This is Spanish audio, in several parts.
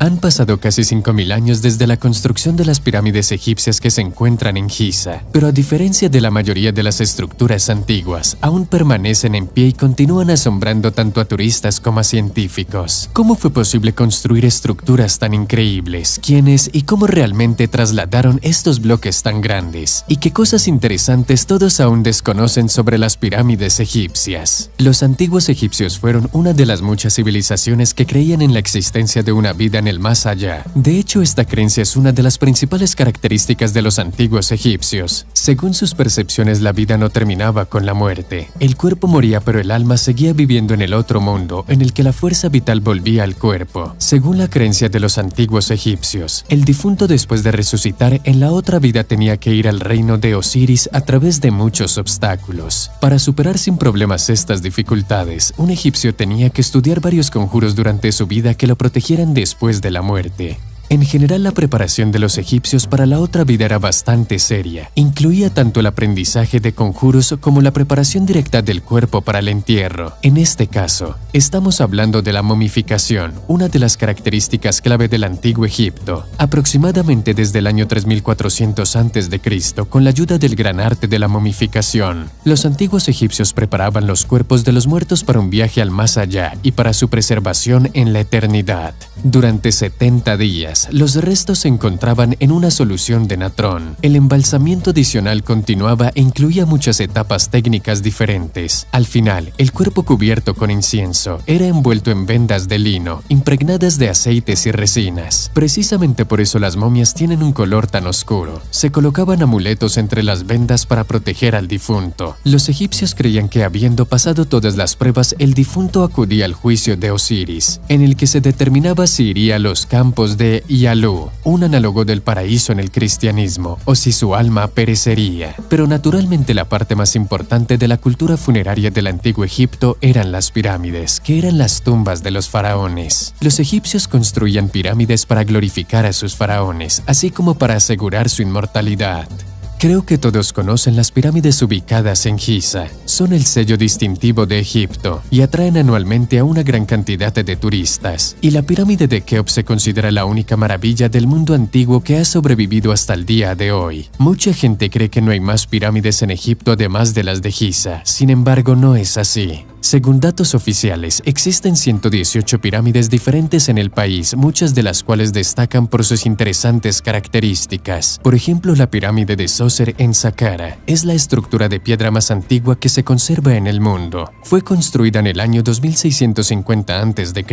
Han pasado casi 5.000 años desde la construcción de las pirámides egipcias que se encuentran en Giza, pero a diferencia de la mayoría de las estructuras antiguas, aún permanecen en pie y continúan asombrando tanto a turistas como a científicos. ¿Cómo fue posible construir estructuras tan increíbles? ¿Quiénes y cómo realmente trasladaron estos bloques tan grandes? ¿Y qué cosas interesantes todos aún desconocen sobre las pirámides egipcias? Los antiguos egipcios fueron una de las muchas civilizaciones que creían en la existencia de una vida en el más allá. De hecho, esta creencia es una de las principales características de los antiguos egipcios. Según sus percepciones, la vida no terminaba con la muerte. El cuerpo moría, pero el alma seguía viviendo en el otro mundo, en el que la fuerza vital volvía al cuerpo. Según la creencia de los antiguos egipcios, el difunto después de resucitar en la otra vida tenía que ir al reino de Osiris a través de muchos obstáculos. Para superar sin problemas estas dificultades, un egipcio tenía que estudiar varios conjuros durante su vida que lo protegieran después de la muerte. En general, la preparación de los egipcios para la otra vida era bastante seria. Incluía tanto el aprendizaje de conjuros como la preparación directa del cuerpo para el entierro. En este caso, estamos hablando de la momificación, una de las características clave del antiguo Egipto. Aproximadamente desde el año 3400 a.C., con la ayuda del gran arte de la momificación, los antiguos egipcios preparaban los cuerpos de los muertos para un viaje al más allá y para su preservación en la eternidad. Durante 70 días, los restos se encontraban en una solución de natrón. El embalsamiento adicional continuaba e incluía muchas etapas técnicas diferentes. Al final, el cuerpo cubierto con incienso era envuelto en vendas de lino, impregnadas de aceites y resinas. Precisamente por eso las momias tienen un color tan oscuro. Se colocaban amuletos entre las vendas para proteger al difunto. Los egipcios creían que, habiendo pasado todas las pruebas, el difunto acudía al juicio de Osiris, en el que se determinaba si iría a los campos de Yalu, un análogo del paraíso en el cristianismo, o si su alma perecería. Pero naturalmente la parte más importante de la cultura funeraria del antiguo Egipto eran las pirámides, que eran las tumbas de los faraones. Los egipcios construían pirámides para glorificar a sus faraones, así como para asegurar su inmortalidad. Creo que todos conocen las pirámides ubicadas en Giza. Son el sello distintivo de Egipto y atraen anualmente a una gran cantidad de turistas. Y la pirámide de Keops se considera la única maravilla del mundo antiguo que ha sobrevivido hasta el día de hoy. Mucha gente cree que no hay más pirámides en Egipto además de las de Giza. Sin embargo, no es así. Según datos oficiales, existen 118 pirámides diferentes en el país, muchas de las cuales destacan por sus interesantes características. Por ejemplo, la pirámide de Zoser en Saqqara es la estructura de piedra más antigua que se conserva en el mundo. Fue construida en el año 2650 a.C.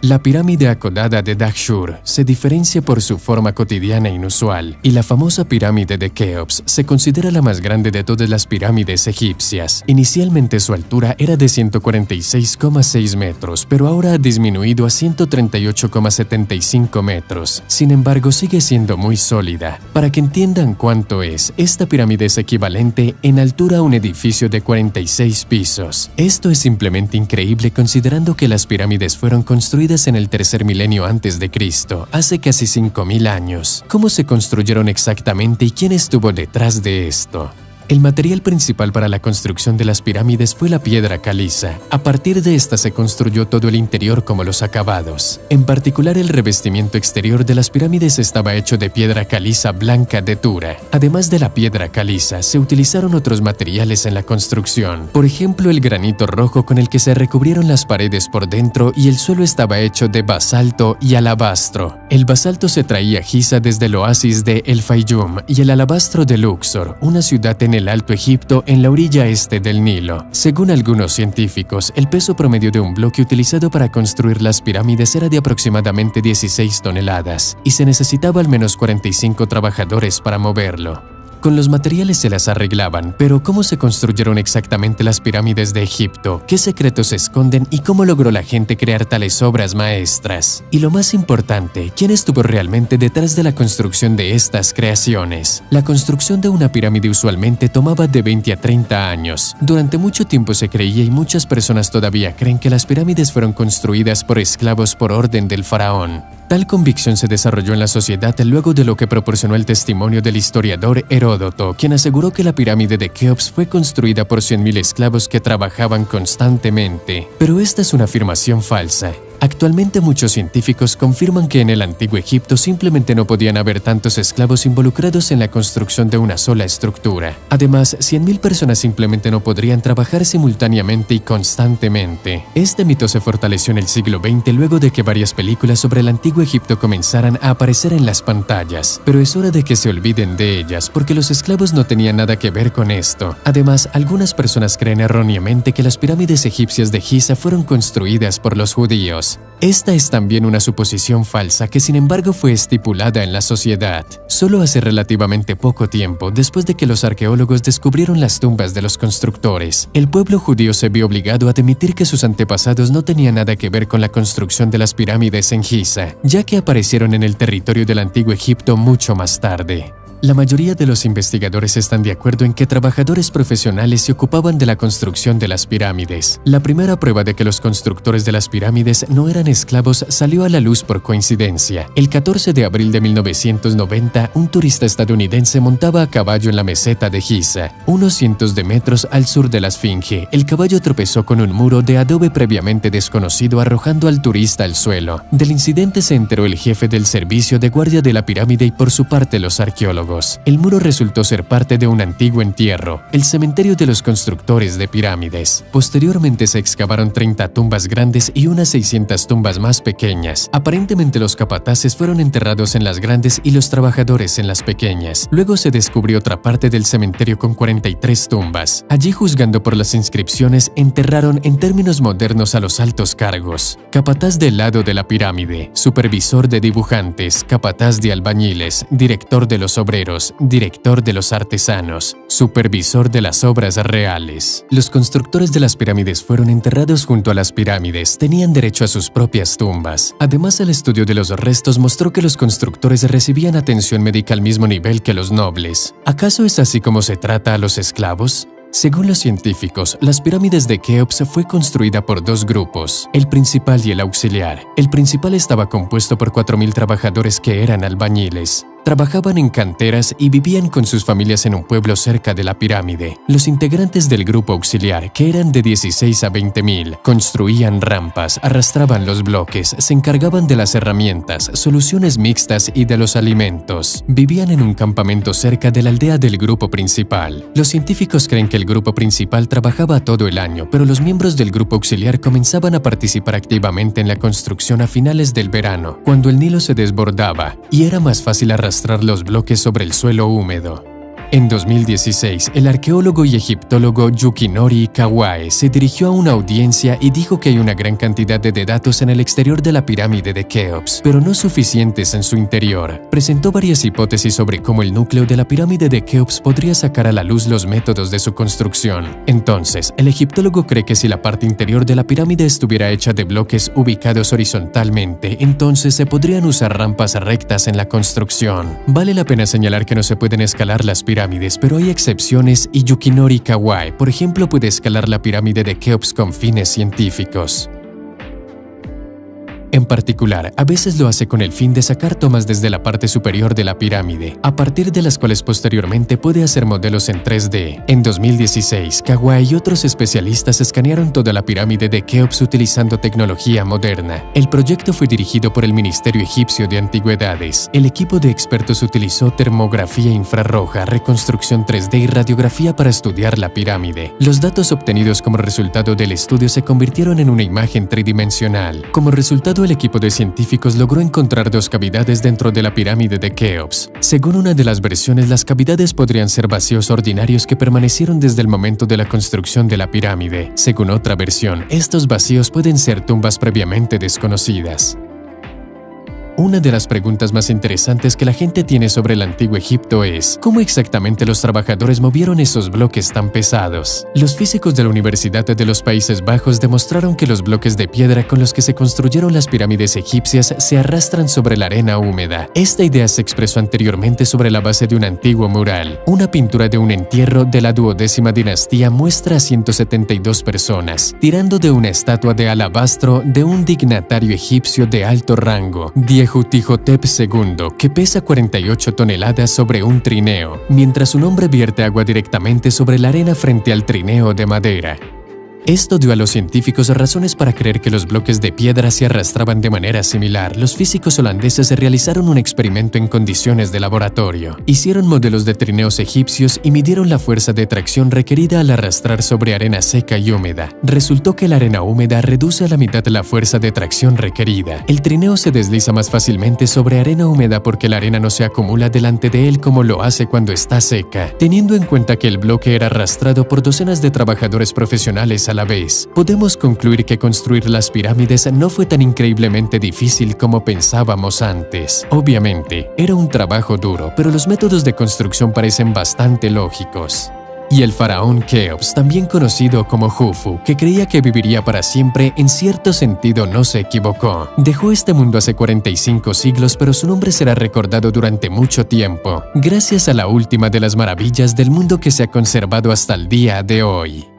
La pirámide acodada de Dahshur se diferencia por su forma cotidiana e inusual, y la famosa pirámide de Keops se considera la más grande de todas las pirámides egipcias. Inicialmente su altura era de 146,6 metros, pero ahora ha disminuido a 138,75 metros. Sin embargo, sigue siendo muy sólida. Para que entiendan cuánto es, esta pirámide es equivalente en altura a un edificio de 46 pisos. Esto es simplemente increíble considerando que las pirámides fueron construidas en el tercer milenio antes de Cristo, hace casi 5.000 años. ¿Cómo se construyeron exactamente y quién estuvo detrás de esto? El material principal para la construcción de las pirámides fue la piedra caliza. A partir de esta se construyó todo el interior como los acabados. En particular, el revestimiento exterior de las pirámides estaba hecho de piedra caliza blanca de Tura. Además de la piedra caliza, se utilizaron otros materiales en la construcción. Por ejemplo, el granito rojo con el que se recubrieron las paredes por dentro, y el suelo estaba hecho de basalto y alabastro. El basalto se traía a Giza desde el oasis de El Fayum y el alabastro de Luxor, una ciudad en el Alto Egipto en la orilla este del Nilo. Según algunos científicos, el peso promedio de un bloque utilizado para construir las pirámides era de aproximadamente 16 toneladas y se necesitaba al menos 45 trabajadores para moverlo. Con los materiales se las arreglaban, pero ¿cómo se construyeron exactamente las pirámides de Egipto? ¿Qué secretos se esconden y cómo logró la gente crear tales obras maestras? Y lo más importante, ¿quién estuvo realmente detrás de la construcción de estas creaciones? La construcción de una pirámide usualmente tomaba de 20 a 30 años. Durante mucho tiempo se creía, y muchas personas todavía creen, que las pirámides fueron construidas por esclavos por orden del faraón. Tal convicción se desarrolló en la sociedad luego de lo que proporcionó el testimonio del historiador Heródoto, quien aseguró que la pirámide de Keops fue construida por 100.000 esclavos que trabajaban constantemente. Pero esta es una afirmación falsa. Actualmente muchos científicos confirman que en el antiguo Egipto simplemente no podían haber tantos esclavos involucrados en la construcción de una sola estructura. Además, 100.000 personas simplemente no podrían trabajar simultáneamente y constantemente. Este mito se fortaleció en el siglo XX luego de que varias películas sobre el antiguo Egipto comenzaran a aparecer en las pantallas, pero es hora de que se olviden de ellas porque los esclavos no tenían nada que ver con esto. Además, algunas personas creen erróneamente que las pirámides egipcias de Giza fueron construidas por los judíos. Esta es también una suposición falsa que sin embargo fue estipulada en la sociedad. Solo hace relativamente poco tiempo, después de que los arqueólogos descubrieron las tumbas de los constructores, el pueblo judío se vio obligado a admitir que sus antepasados no tenían nada que ver con la construcción de las pirámides en Giza, ya que aparecieron en el territorio del antiguo Egipto mucho más tarde. La mayoría de los investigadores están de acuerdo en que trabajadores profesionales se ocupaban de la construcción de las pirámides. La primera prueba de que los constructores de las pirámides no eran esclavos salió a la luz por coincidencia. El 14 de abril de 1990, un turista estadounidense montaba a caballo en la meseta de Giza, unos cientos de metros al sur de la Esfinge. El caballo tropezó con un muro de adobe previamente desconocido, arrojando al turista al suelo. Del incidente se enteró el jefe del servicio de guardia de la pirámide y por su parte los arqueólogos. El muro resultó ser parte de un antiguo entierro, el cementerio de los constructores de pirámides. Posteriormente se excavaron 30 tumbas grandes y unas 600 tumbas más pequeñas. Aparentemente los capataces fueron enterrados en las grandes y los trabajadores en las pequeñas. Luego se descubrió otra parte del cementerio con 43 tumbas. Allí, juzgando por las inscripciones, enterraron en términos modernos a los altos cargos: capataz del lado de la pirámide, supervisor de dibujantes, capataz de albañiles, director de los obreros, director de los artesanos, supervisor de las obras reales. Los constructores de las pirámides fueron enterrados junto a las pirámides, tenían derecho a sus propias tumbas. Además, el estudio de los restos mostró que los constructores recibían atención médica al mismo nivel que los nobles. ¿Acaso es así como se trata a los esclavos? Según los científicos, las pirámides de Keops fue construida por dos grupos, el principal y el auxiliar. El principal estaba compuesto por 4.000 trabajadores que eran albañiles. Trabajaban en canteras y vivían con sus familias en un pueblo cerca de la pirámide. Los integrantes del grupo auxiliar, que eran de 16 a 20.000, construían rampas, arrastraban los bloques, se encargaban de las herramientas, soluciones mixtas y de los alimentos. Vivían en un campamento cerca de la aldea del grupo principal. Los científicos creen que el grupo principal trabajaba todo el año, pero los miembros del grupo auxiliar comenzaban a participar activamente en la construcción a finales del verano, cuando el Nilo se desbordaba y era más fácil arrastrar los bloques sobre el suelo húmedo. En 2016, el arqueólogo y egiptólogo Yukinori Kawai se dirigió a una audiencia y dijo que hay una gran cantidad de datos en el exterior de la pirámide de Keops, pero no suficientes en su interior. Presentó varias hipótesis sobre cómo el núcleo de la pirámide de Keops podría sacar a la luz los métodos de su construcción. Entonces, el egiptólogo cree que si la parte interior de la pirámide estuviera hecha de bloques ubicados horizontalmente, entonces se podrían usar rampas rectas en la construcción. Vale la pena señalar que no se pueden escalar las pirámides, pero hay excepciones y Yukinori Kawai, por ejemplo, puede escalar la pirámide de Keops con fines científicos. En particular, a veces lo hace con el fin de sacar tomas desde la parte superior de la pirámide, a partir de las cuales posteriormente puede hacer modelos en 3D. En 2016, Kawai y otros especialistas escanearon toda la pirámide de Keops utilizando tecnología moderna. El proyecto fue dirigido por el Ministerio Egipcio de Antigüedades. El equipo de expertos utilizó termografía infrarroja, reconstrucción 3D y radiografía para estudiar la pirámide. Los datos obtenidos como resultado del estudio se convirtieron en una imagen tridimensional. Como resultado, el equipo de científicos logró encontrar dos cavidades dentro de la pirámide de Keops. Según una de las versiones, las cavidades podrían ser vacíos ordinarios que permanecieron desde el momento de la construcción de la pirámide. Según otra versión, estos vacíos pueden ser tumbas previamente desconocidas. Una de las preguntas más interesantes que la gente tiene sobre el antiguo Egipto es ¿cómo exactamente los trabajadores movieron esos bloques tan pesados? Los físicos de la Universidad de los Países Bajos demostraron que los bloques de piedra con los que se construyeron las pirámides egipcias se arrastran sobre la arena húmeda. Esta idea se expresó anteriormente sobre la base de un antiguo mural. Una pintura de un entierro de la 12ª dinastía muestra a 172 personas tirando de una estatua de alabastro de un dignatario egipcio de alto rango, Diehuti-Hotep II, que pesa 48 toneladas sobre un trineo, mientras un hombre vierte agua directamente sobre la arena frente al trineo de madera. Esto dio a los científicos razones para creer que los bloques de piedra se arrastraban de manera similar. Los físicos holandeses realizaron un experimento en condiciones de laboratorio. Hicieron modelos de trineos egipcios y midieron la fuerza de tracción requerida al arrastrar sobre arena seca y húmeda. Resultó que la arena húmeda reduce a la mitad la fuerza de tracción requerida. El trineo se desliza más fácilmente sobre arena húmeda porque la arena no se acumula delante de él como lo hace cuando está seca. Teniendo en cuenta que el bloque era arrastrado por docenas de trabajadores profesionales a la vez, podemos concluir que construir las pirámides no fue tan increíblemente difícil como pensábamos antes. Obviamente, era un trabajo duro, pero los métodos de construcción parecen bastante lógicos. Y el faraón Keops, también conocido como Jufu, que creía que viviría para siempre, en cierto sentido no se equivocó. Dejó este mundo hace 45 siglos, pero su nombre será recordado durante mucho tiempo, gracias a la última de las maravillas del mundo que se ha conservado hasta el día de hoy.